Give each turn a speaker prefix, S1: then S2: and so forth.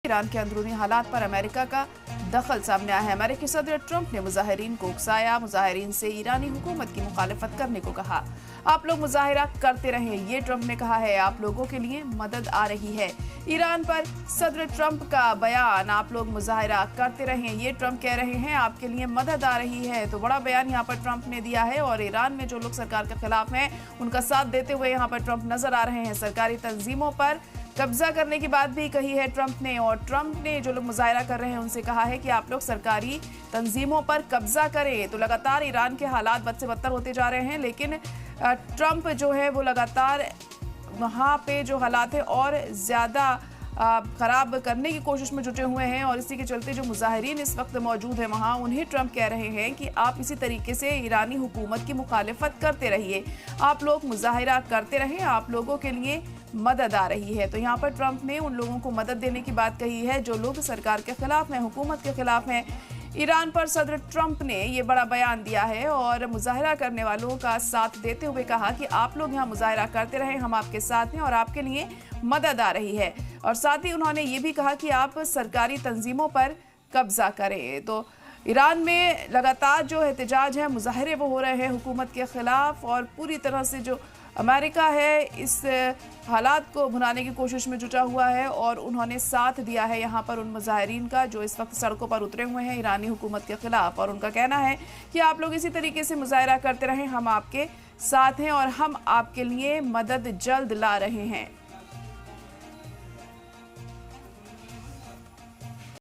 S1: Iran के अंदरूनी हालात पर अमेरिका का दखल सामने आया है। अमेरिकी सदर ट्रंप ने मुजाहिरीन को उकसाया, मुजाहिरीन से ईरानी हुकूमत की मुखालिफत करने को कहा। आप लोग मुजाहिरा करते रहें, ये ट्रंप ने कहा है। आप लोगों के लिए मदद आ रही है। ईरान पर सदर ट्रंप का बयान, आप लोग मुजाहिरा करते रहें, ये ट्रंप कह रहे हैं। आपके लिए मदद आ रही है, तो बड़ा बयान यहाँ पर ट्रंप ने दिया है। और ईरान में जो लोग सरकार के खिलाफ हैं, उनका साथ देते हुए यहाँ पर ट्रंप नजर आ रहे हैं। सरकारी तंजीमों पर कब्जा करने की बात भी कही है ट्रंप ने। और ट्रंप ने जो लोग मुजाहिरा कर रहे हैं उनसे कहा है कि आप लोग सरकारी तंजीमों पर कब्जा करें। तो लगातार ईरान के हालात बद से बदतर होते जा रहे हैं, लेकिन ट्रंप जो है वो लगातार वहाँ पे जो हालात है और ज़्यादा खराब करने की कोशिश में जुटे हुए हैं। और इसी के चलते जो मुजाहिरीन इस वक्त मौजूद हैं वहाँ, उन्हें ट्रंप कह रहे हैं कि आप इसी तरीके से ईरानी हुकूमत की मुखालिफत करते रहिए, आप लोग मुजाहिरा करते रहें, आप लोगों के लिए मदद आ रही है। तो यहाँ पर ट्रंप ने उन लोगों को मदद देने की बात कही है जो लोग सरकार के खिलाफ हैं, हुकूमत के खिलाफ हैं। ईरान पर सदर ट्रंप ने ये बड़ा बयान दिया है और मुजाहिरा करने वालों का साथ देते हुए कहा कि आप लोग यहाँ मुजाहिरा करते रहें, हम आपके साथ हैं और आपके लिए मदद आ रही है। और साथ ही उन्होंने ये भी कहा कि आप सरकारी तंजीमों पर कब्जा करें। तो ईरान में लगातार जो एहतजाज है, मुजाहरे वो हो रहे हैं हुकूमत के खिलाफ। और पूरी तरह से जो अमेरिका है इस हालात को भुनाने की कोशिश में जुटा हुआ है और उन्होंने साथ दिया है यहाँ पर उन मुजाहिरीन का जो इस वक्त सड़कों पर उतरे हुए हैं ईरानी हुकूमत के खिलाफ। और उनका कहना है कि आप लोग इसी तरीके से मुजाहिरा करते रहें, हम आपके साथ हैं और हम आपके लिए मदद जल्द ला रहे हैं।